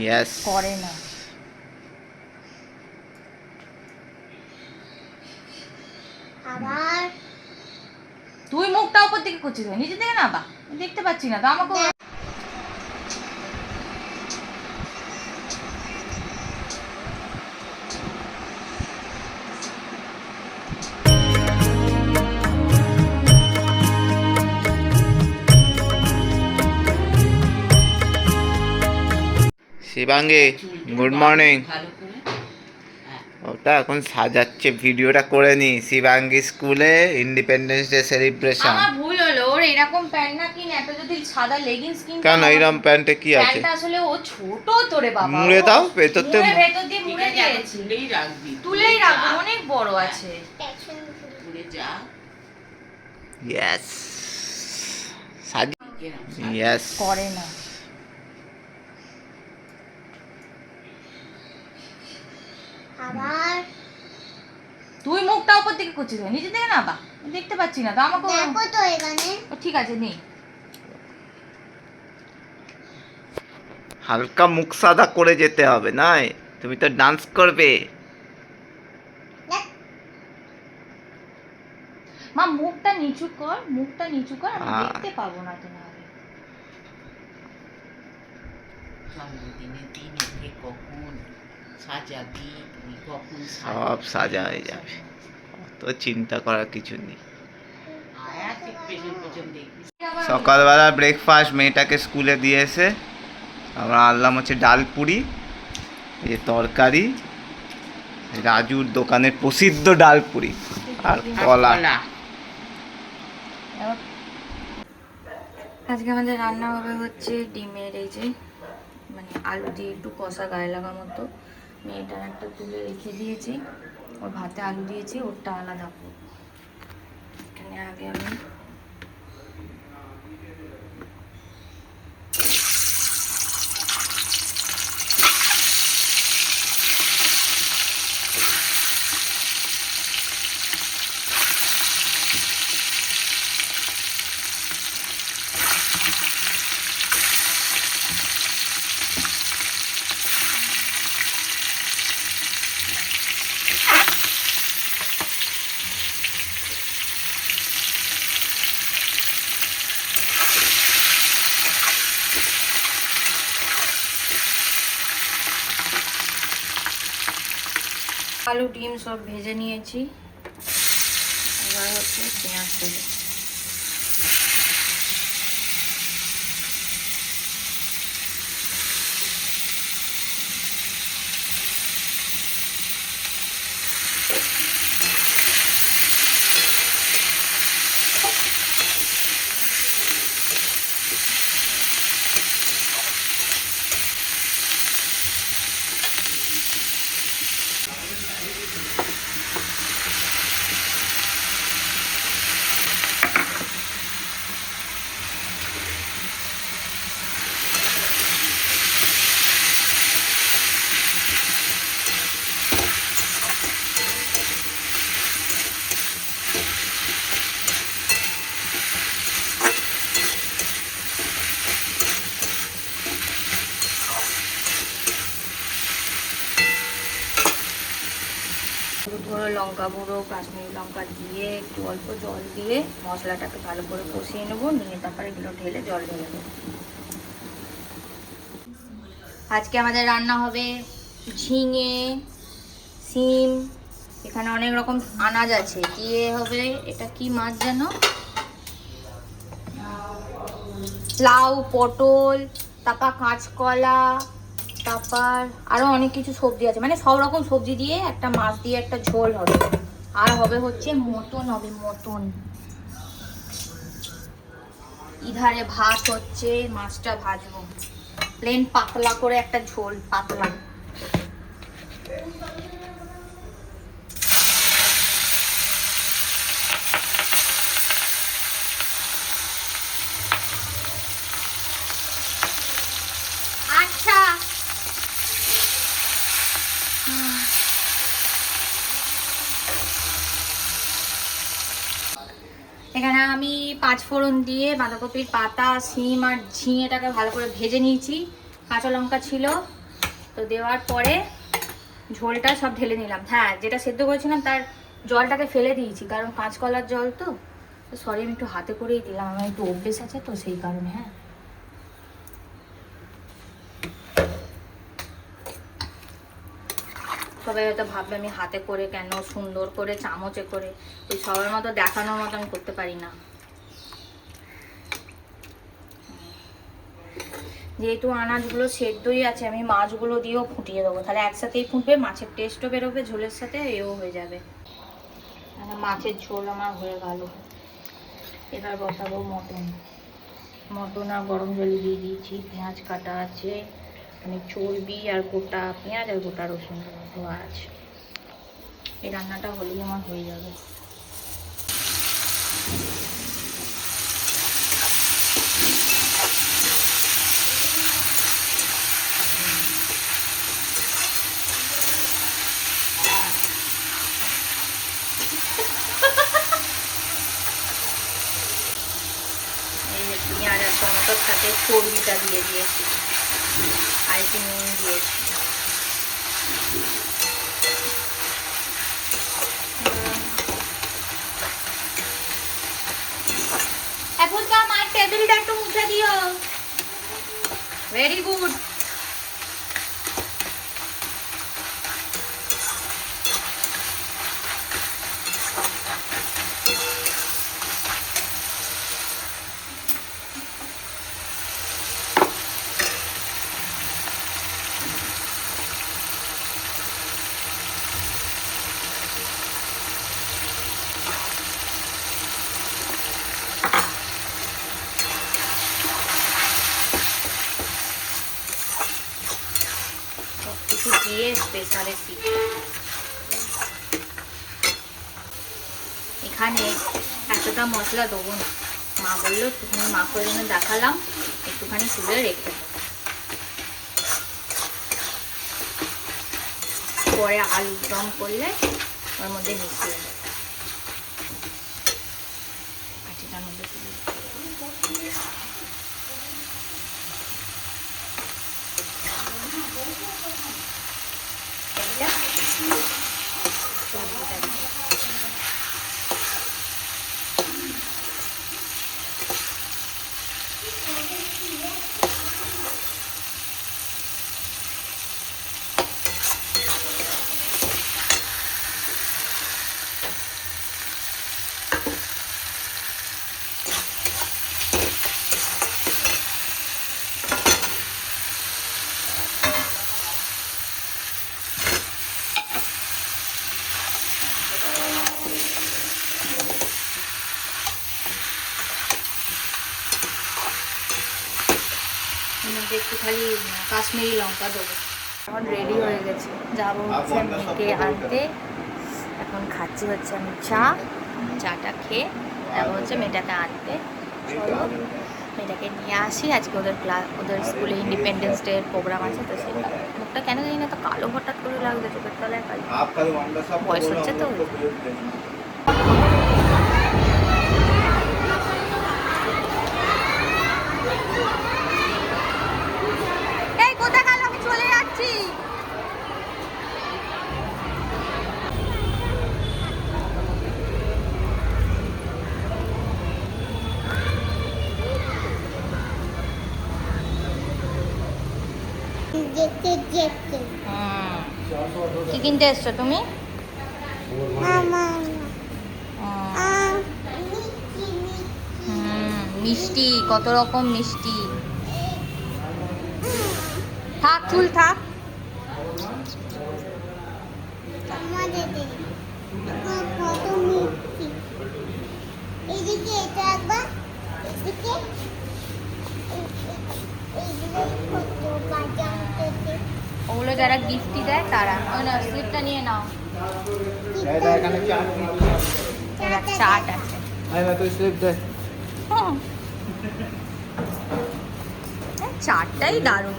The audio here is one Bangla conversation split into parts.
ইয়েস করে না। আবার তুই মুখটা উপর দিকে করছিস, নিচে দিকে না, বা দেখতে পাচ্ছি না তো আমাকে। Shivangi, good morning. ওটা এখন সাজাচ্ছে, ভিডিওটা করে নি। শিবাঙ্গী স্কুলে ইন্ডিপেন্ডেন্স ডে সেলিব্রেশন। আমার ভুল হলো, ওর এরকম প্যান্ট না কিনে একটা যদি সাদা লেগিংস কিনতে। কেন এইরকম প্যান্টে কি আছে? প্যান্টটা আসলে ও ছোট তো রে বাবা। মুড়ে দাও, ভেতরতে ভেতর দিয়ে মুড়ে দিয়েছি। তুলেই রাখবি, অনেক বড় আছে। ইয়েস সাজি, ইয়েস করে না। আবার তুই মুখটা উপর দিকে করছিস, নিচে দিকে না, বা দেখতে পাচ্ছি না তো আমাকে। দেখো তো এখানে। ঠিক আছে, নেই। হালকা মুখ সাদা করে যেতে হবে, নাই তুমি তো ডান্স করবে। মা মুখটা নিচু কর, মুখটা নিচু কর, আমি দেখতে পাবো না তো না। সব সাজা হয়ে যাবে, অত চিন্তা করার কিছু নেই। সকালবেলা ব্রেকফাস্ট মেয়েটাকে স্কুলে দিয়ে এসে আমরা আনলাম হচ্ছে ডাল পুরি, এই তরকারি, রাজুর দোকানের প্রসিদ্ধ ডাল পুরি আর কলা। আজকে আমাদের রান্না হবে হচ্ছে ডিমের এই যে মানে আলু দিয়ে একটু কষা গায়ে লাগা মতো। মেয়েটার একটা তুলে রেখে দিয়েছি, ওর ভাতে আলু দিয়েছি, ওরটা আলাদা। এখানে আগে আমি আলু ডিম সব ভেজে নিয়েছি। এবার হচ্ছে পেঁয়াজ দেবো। গুঁড়ো লঙ্কা গুঁড়ো কাশ্মীরি লঙ্কা দিয়ে একটু অল্প জল দিয়ে মশলাটাকে ভালো করে কষিয়ে নেবো, নিয়ে তারপরে এগুলো ঢেলে জল ঢেলে দেবো। আজকে আমাদের রান্না হবে ঝিঙে, সিম, এখানে অনেক রকম আনাজ আছে, দিয়ে হবে এটা কি মাছ যেন, লাউ, পটল, তারপর কাঁচকলা, তারপর আরো অনেক কিছু সবজি আছে, মানে সব রকম সবজি দিয়ে একটা মাছ দিয়ে একটা ঝোল হবে। আর হবে হচ্ছে মটন, হবে মটন। ইধারে ভাত হচ্ছে, মাছটা ভাজবো, প্লেন পাতলা করে একটা ঝোল, পাতলা। আচ্ছা এখানে আমি 5 ফোড়ন দিয়ে বাঁধাকপির পাতা, সিম আর ঝিঙেটাকে ভালো করে ভেজে নিয়েছি। কাঁচা লঙ্কা ছিল, তো দেওয়ার পরে ঝোলটা সব ঢেলে নিলাম। হ্যাঁ, যেটা সেদ্ধ করেছিলাম তার জলটাকে ফেলে দিয়েছি, কারণ কাঁচকলার জল তো। সরি, আমি একটু হাতে করেই দিলাম, আমার একটু অভ্যেস আছে তো সেই কারণে। হ্যাঁ, সবাই হয়তো ভাববে আমি হাতে করে কেন, সুন্দর করে চামচে করে, ওই সবার মতো দেখানোর মতো আমি করতে পারি না। যেহেতু আনাজগুলো সেদ্ধই আছে, আমি মাছগুলো দিয়েও ফুটিয়ে দেবো, তাহলে একসাথেই ফুটবে, মাছের টেস্টও বেরোবে ঝোলের সাথে, এও হয়ে যাবে। মাছের ঝোল আমার হয়ে গেল। এবার বসাবো মটন। মটন আর গরম জলে দিয়ে দিয়েছি, পেঁয়াজ কাটা আছে, মানে চর্বি আর গোটা পেঁয়াজ আর গোটা রসুন দেওয়া আছে। এই রান্নাটা হলেই আমার হয়ে যাবে। পেঁয়াজ আর টমেটোর সাথে চর্বিটা দিয়ে দিয়েছি, আর একটু নুন দিয়েছি। এখন তো আমার টেবিলটা একটু মুছে দিও। Very good. কিছু দিয়ে প্রেসারে সিটি। এখানে এতটা মশলা দেবো না, মা বললো তুমি মাকে জন্য দেখালাম একটুখানি তুলে রেখে, পরে আলু দম করলে ওর মধ্যে মিশিয়ে দেবে। বাটিটার মধ্যে তুলে একটু খালি কাশ্মীরি লঙ্কা দেবো। এখন রেডি হয়ে গেছে, যাবো হচ্ছে মেয়েকে আনতে। এখন খাচ্ছি হচ্ছে আমি চাটা খেয়ে যাবো হচ্ছে মেয়েটাকে আনতে। চলো মেয়েটাকে নিয়ে আসি। আজকে ওদের স্কুলে ইন্ডিপেন্ডেন্স ডে এর প্রোগ্রাম আছে, তো সেই মুখটা কেন জানি না তো কালো হঠাৎ করে লাগছে, চোখের তলায় কালো, বয়স হচ্ছে তো। কি কিনতে এসছো তুমি? মিষ্টি, কত রকম মিষ্টি। থাক চুল থাক। ওগুলো যারা গিফটই দেয় তারা। ওই না, স্লিপটা নিয়ে নাও। চাট আছে। চাটটাই দারুণ।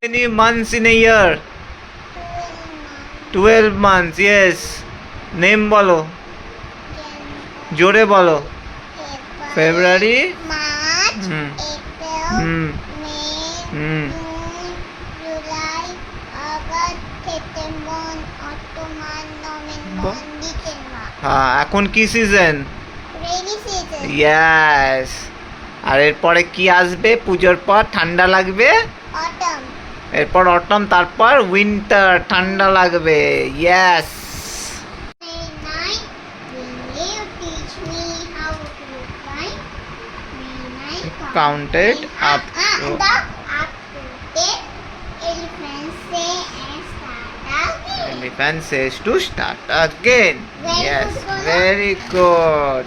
Many months in a year? 12 months, yes. Name bolo. জোরে বলো। February, March, hmm April, hmm May, hmm June, July, August, September, October, November, December. হ্যাঁ, এখন কি সিজন? Rainy season. ইয়াস। আর এরপরে কি আসবে? পুজোর পর ঠান্ডা লাগবে, অটম। এরপর অটম, তারপর উইন্টার, ঠান্ডা লাগবে। Yes. Night, will you teach me how to write? When I Counted up to. the up to 10, elephant say and start again. Elephant says to start again. Very Yes, good, Bolo. very good.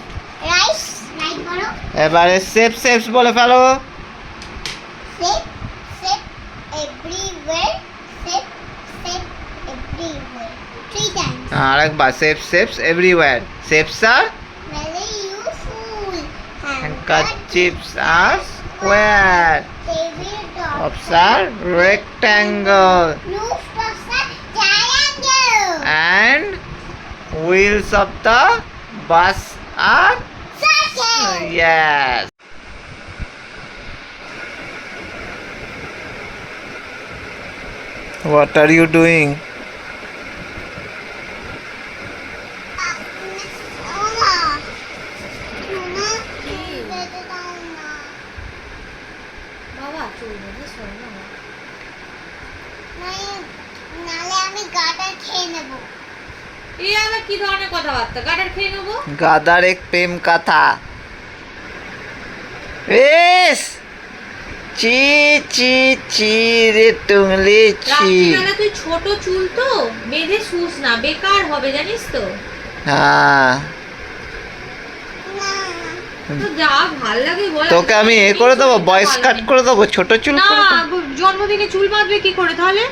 Rice, right বলো। এবারে শেপস বলে ফেলো। Shape, shape everywhere. Shape, shape everywhere. 3 times. আরেকবার shapes everywhere. Shapes R Very useful. handkerchiefs are square. Table top. Cups are rectangle. Rooftops are triangle. And wheels of the bus are Circle. yes. What are you doing? Oma. Oma. বেঁধে দাও না। বাবা চুল বেঁধে শোয় না। নালে আমি গাটার খেয়ে নেবো। এই আবার কি ধরনের কথাবার্তা? গাটার খেয়ে নেবো? গাদার এক প্রেম কথা। এস চি চি চি রে টুংলি চি। রাত্রিবেলা তুই ছোট চুল তো বেঁধে শুস না, বেকার হবে জানিস তো। হ্যাঁ, না। তো যা ভাল লাগে বল। তোকে আমি এ করে দেবো, বয়েস কাট করে দেবো, ছোট চুল না, করে দেবো। জন্মদিনে চুল বাঁধবে কি করে তাহলে?